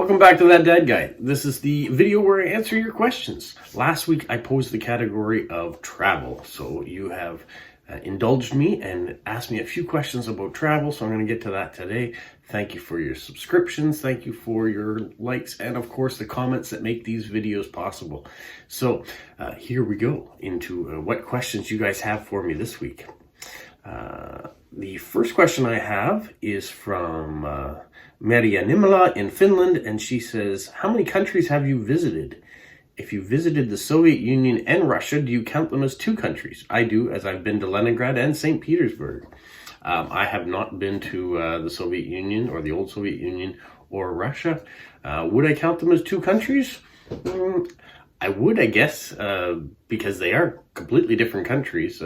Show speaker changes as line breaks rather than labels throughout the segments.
Welcome back to That Dad Guy. This is the video where I answer your questions. Last week I posed the category of travel, so you have indulged me and asked me a few questions about travel, so I'm going to get to that today. Thank you for your subscriptions, thank you for your likes, and of course the comments that make these videos possible. So here we go into what questions you guys have for me this week. The first question I have is from Maria Nimala in Finland, and she says, how many countries have you visited? If you visited the Soviet Union and Russia, do you count them as two countries? I do, as I've been to Leningrad and St. Petersburg. I have not been to the Soviet Union or the old Soviet Union or Russia. Would I count them as two countries? I would, I guess, because they are completely different countries.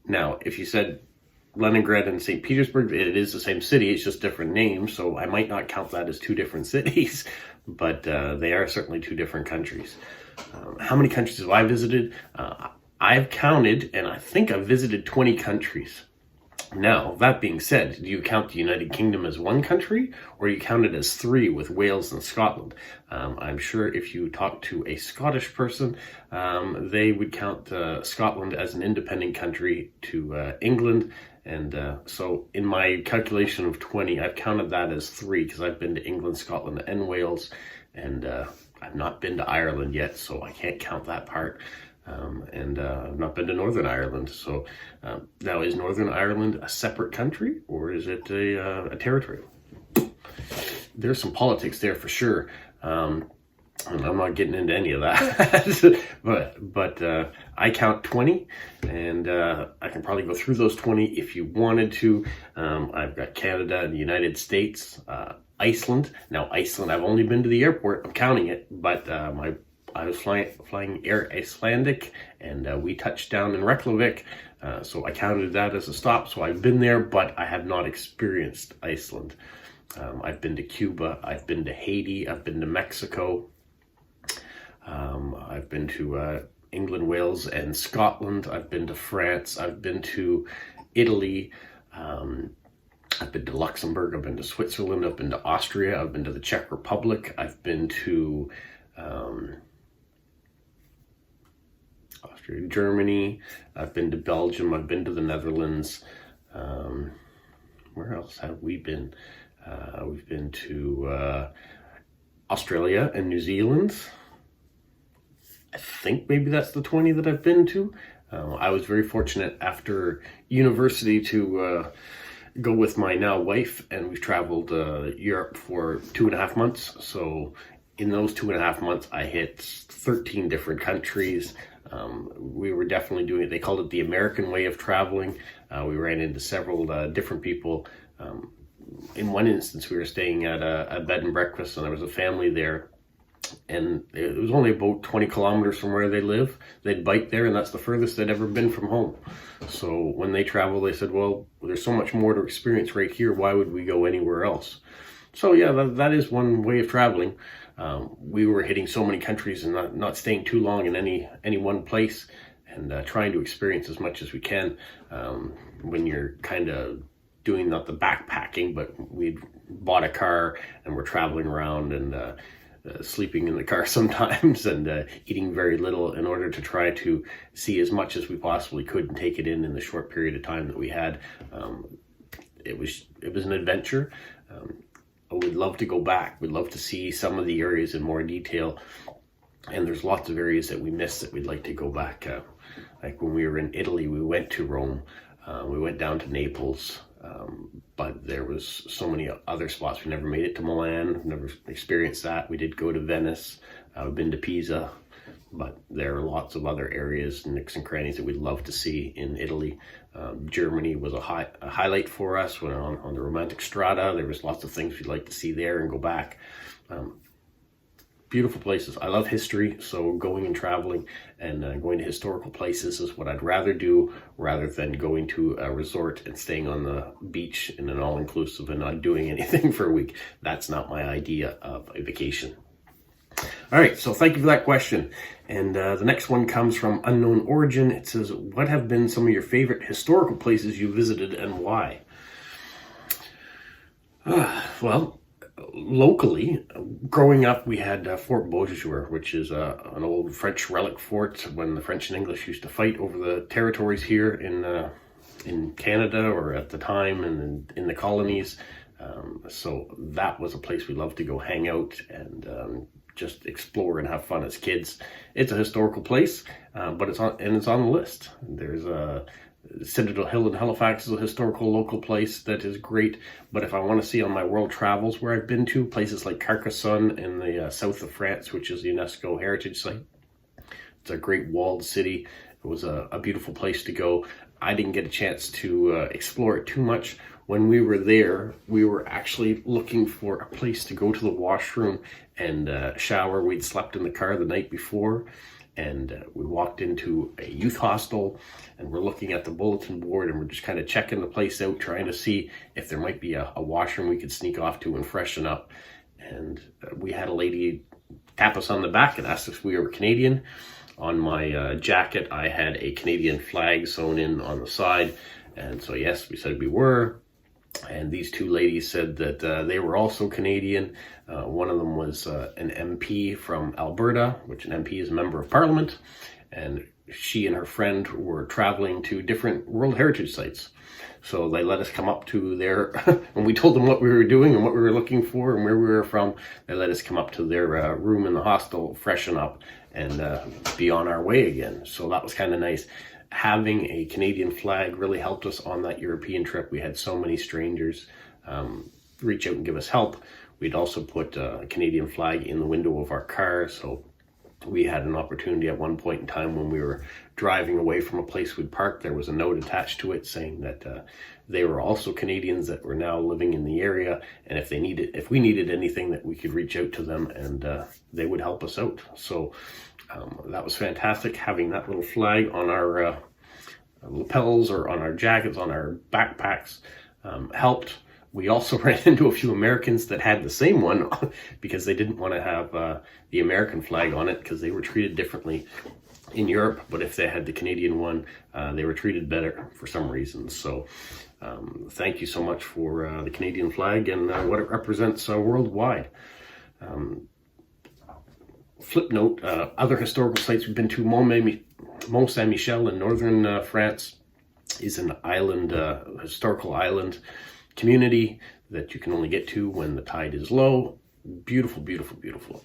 Now, if you said Leningrad and St. Petersburg, it is the same city, it's just different names, so I might not count that as two different cities, but they are certainly two different countries. How many countries have I visited? I've counted, and I think I've visited 20 countries. Now, that being said, do you count the United Kingdom as one country, or do you count it as three with Wales and Scotland? I'm sure if you talk to a Scottish person, they would count Scotland as an independent country to England. And so in my calculation of 20, I've counted that as three because I've been to England, Scotland, and Wales. And I've not been to Ireland yet, so I can't count that part. And I've not been to Northern Ireland. So now, is Northern Ireland a separate country, or is it a territory? There's some politics there for sure. And I'm not getting into any of that. but I count 20, and I can probably go through those 20 if you wanted to. I've got Canada and the United States, Iceland. Now, Iceland, I've only been to the airport. I'm counting it, but I was flying Air Icelandic, and we touched down in Reykjavik, so I counted that as a stop. So I've been there, but I have not experienced Iceland. I've been to Cuba, I've been to Haiti, I've been to Mexico, I've been to England, Wales, and Scotland. I've been to France, I've been to Italy, I've been to Luxembourg, I've been to Switzerland, I've been to Austria, I've been to the Czech Republic, I've been to Austria, Germany, I've been to Belgium, I've been to the Netherlands. Where else have we been? We've been to Australia and New Zealand. I think maybe that's the 20 that I've been to. I was very fortunate after university to go with my now wife, and we've traveled Europe for 2.5 months. So in those 2.5 months, I hit 13 different countries. We were definitely doing it. They called it the American way of traveling. We ran into several different people. In one instance, we were staying at a bed and breakfast, and there was a family there, and it was only about 20 kilometers from where they live. They'd bike there, and that's the furthest they'd ever been from home. So when they travel, they said, well, there's so much more to experience right here. Why would we go anywhere else? So yeah, that is one way of traveling. We were hitting so many countries and not staying too long in any one place, and trying to experience as much as we can. When you're kind of doing not the backpacking, but we'd bought a car and we're traveling around and sleeping in the car sometimes, and eating very little in order to try to see as much as we possibly could and take it in the short period of time that we had. It was an adventure. We'd love to go back. We'd love to see some of the areas in more detail. And there's lots of areas that we missed that we'd like to go back. Like when we were in Italy, we went to Rome. We went down to Naples. But there was so many other spots. We never made it to Milan. Never experienced that. We did go to Venice. We've been to Pisa. But there are lots of other areas, nooks and crannies that we'd love to see in Italy. Germany was a highlight for us. When on the Romantic Strada, there was lots of things we'd like to see there and go back. Beautiful places. I love history, so going and traveling and going to historical places is what I'd rather do, rather than going to a resort and staying on the beach in an all-inclusive and not doing anything for a week. That's not my idea of a vacation. All right, so thank you for that question. And the next one comes from Unknown Origin. It says, what have been some of your favorite historical places you visited and why? Well, locally, growing up, we had Fort Beauséjour, which is an old French relic fort when the French and English used to fight over the territories here in Canada, or at the time, and in the colonies. So that was a place we loved to go hang out and just explore and have fun as kids. It's a historical place, but it's on the list. There's Citadel Hill in Halifax is a historical local place that is great. But if I want to see on my world travels where I've been to, places like Carcassonne in the south of France, which is a UNESCO heritage site. It's a great walled city. It was a beautiful place to go. I didn't get a chance to explore it too much. When we were there, we were actually looking for a place to go to the washroom and shower. We'd slept in the car the night before, and we walked into a youth hostel, and we're looking at the bulletin board, and we're just kind of checking the place out, trying to see if there might be a washroom we could sneak off to and freshen up. And we had a lady tap us on the back and asked if we were Canadian. On my jacket, I had a Canadian flag sewn in on the side, and so yes, we said we were. And these two ladies said that they were also Canadian. One of them was an MP from Alberta, which an MP is a member of Parliament, and she and her friend were traveling to different World Heritage sites. So they let us come up to their, when we told them what we were doing and what we were looking for and where we were from, they let us come up to their room in the hostel, freshen up, and be on our way again. So that was kind of nice. Having a Canadian flag really helped us on that European trip. We had so many strangers reach out and give us help. We'd also put a Canadian flag in the window of our car, so we had an opportunity at one point in time when we were driving away from a place we'd parked. There was a note attached to it saying that they were also Canadians that were now living in the area, and if we needed anything, that we could reach out to them and they would help us out. So that was fantastic, having that little flag on our lapels or on our jackets, on our backpacks, helped. We also ran into a few Americans that had the same one because they didn't want to have the American flag on it because they were treated differently in Europe. But if they had the Canadian one, they were treated better for some reason. So thank you so much for the Canadian flag and what it represents worldwide. Flip note, other historical sites we've been to, Mont Saint-Michel in northern France is an island, historical island community that you can only get to when the tide is low. Beautiful, beautiful, beautiful.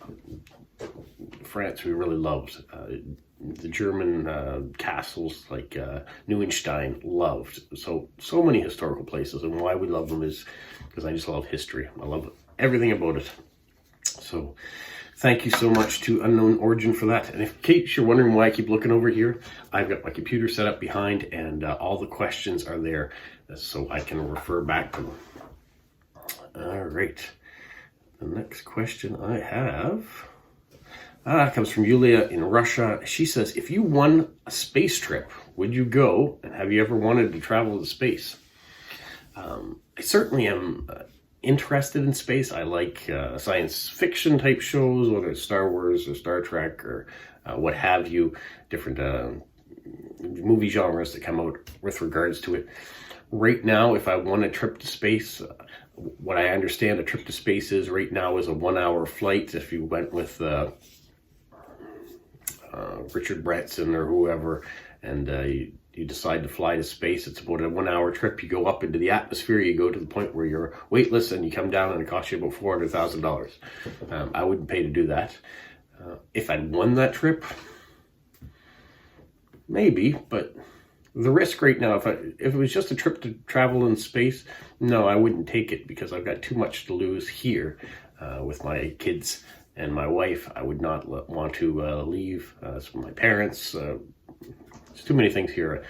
France we really loved. The German castles like Neuenstein, loved. So many historical places, and why we love them is because I just love history. I love everything about it. So thank you so much to Unknown Origin for that. And in case you're wondering why I keep looking over here, I've got my computer set up behind, and all the questions are there so I can refer back to them. All right. The next question I have comes from Yulia in Russia. She says, if you won a space trip, would you go? And have you ever wanted to travel to space? I certainly am interested in space. I like science fiction type shows, whether it's Star Wars or Star Trek or what have you, different movie genres that come out with regards to it. Right now, if I want a trip to space, what I understand a trip to space is right now is a 1-hour flight. If you went with Richard Branson or whoever, and you decide to fly to space, it's about a 1-hour trip. You go up into the atmosphere, you go to the point where you're weightless, and you come down, and it costs you about $400,000. I wouldn't pay to do that. If I'd won that trip, maybe, but the risk right now, if it was just a trip to travel in space, no, I wouldn't take it because I've got too much to lose here with my kids and my wife. I would not want to leave. My parents, there's too many things here.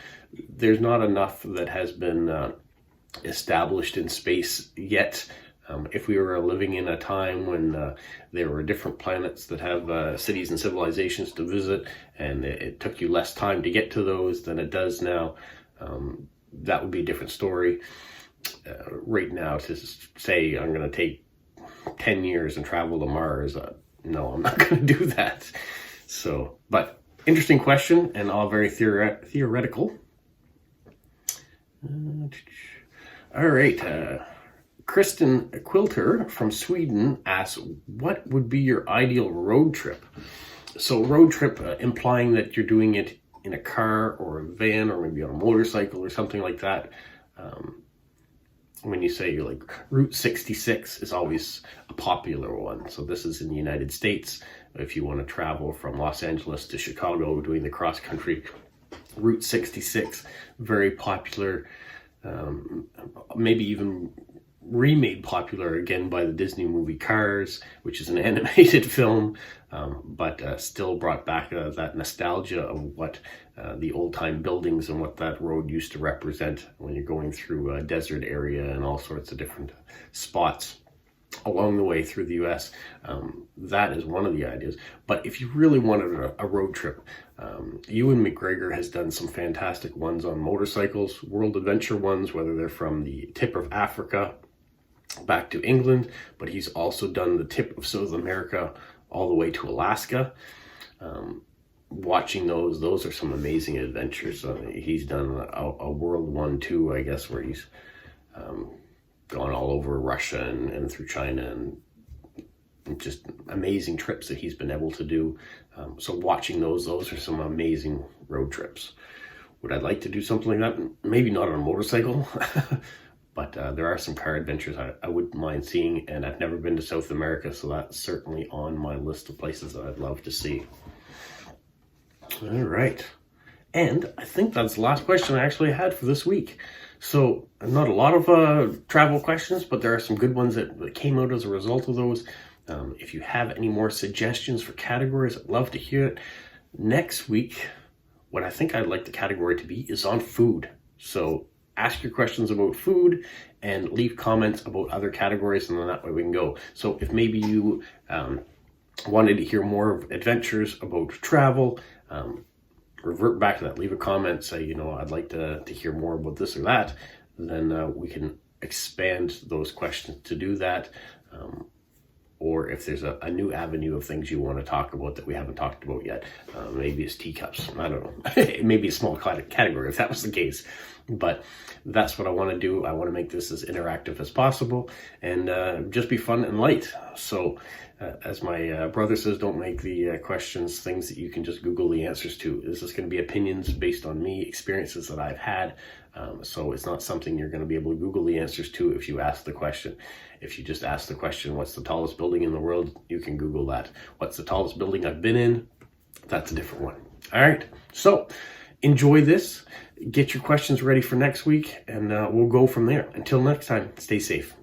There's not enough that has been established in space yet. If we were living in a time when there were different planets that have cities and civilizations to visit, and it took you less time to get to those than it does now, that would be a different story. Right now, to say I'm going to take 10 years and travel to Mars, no, I'm not going to do that. So, but interesting question, and all very theoretical. All right. Kristen Quilter from Sweden asks, what would be your ideal road trip? So road trip, implying that you're doing it in a car or a van or maybe on a motorcycle or something like that. When you say you're like Route 66 is always a popular one. So this is in the United States. If you want to travel from Los Angeles to Chicago doing the cross country, Route 66, very popular, maybe even remade popular again by the Disney movie Cars, which is an animated film, but still brought back that nostalgia of what the old-time buildings and what that road used to represent when you're going through a desert area and all sorts of different spots along the way through the US. That is one of the ideas. But if you really wanted a road trip, Ewan McGregor has done some fantastic ones on motorcycles, world adventure ones, whether they're from the tip of Africa back to England, but he's also done the tip of South America all the way to Alaska. Watching those are some amazing adventures. He's done a world one too, I guess, where he's gone all over Russia and through China, and just amazing trips that he's been able to do. So watching those are some amazing road trips. Would I like to do something like that? Maybe not on a motorcycle, but there are some car adventures I wouldn't mind seeing, and I've never been to South America, so that's certainly on my list of places that I'd love to see. All right. And I think that's the last question I actually had for this week. So not a lot of travel questions, but there are some good ones that came out as a result of those. If you have any more suggestions for categories, I'd love to hear it. Next week, what I think I'd like the category to be is on food. So ask your questions about food and leave comments about other categories, and then that way we can go. So if maybe you wanted to hear more of adventures about travel, revert back to that, leave a comment, say, I'd like to hear more about this or that, then we can expand those questions to do that. Or if there's a new avenue of things you want to talk about that we haven't talked about yet, maybe it's teacups, I don't know, maybe a small category if that was the case. But that's what I want to do. I want to make this as interactive as possible and just be fun and light. So as my brother says, don't make the questions things that you can just Google the answers to. This is going to be opinions based on me, experiences that I've had. So it's not something you're going to be able to Google the answers to if you ask the question. If you just ask the question, what's the tallest building in the world? You can Google that. What's the tallest building I've been in? That's a different one. All right. So enjoy this. Get your questions ready for next week, and we'll go from there. Until next time, stay safe.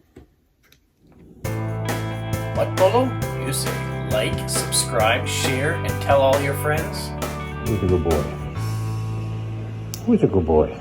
What, Polo? You say like, subscribe, share, and tell all your friends? Who's a good boy? Who's a good boy?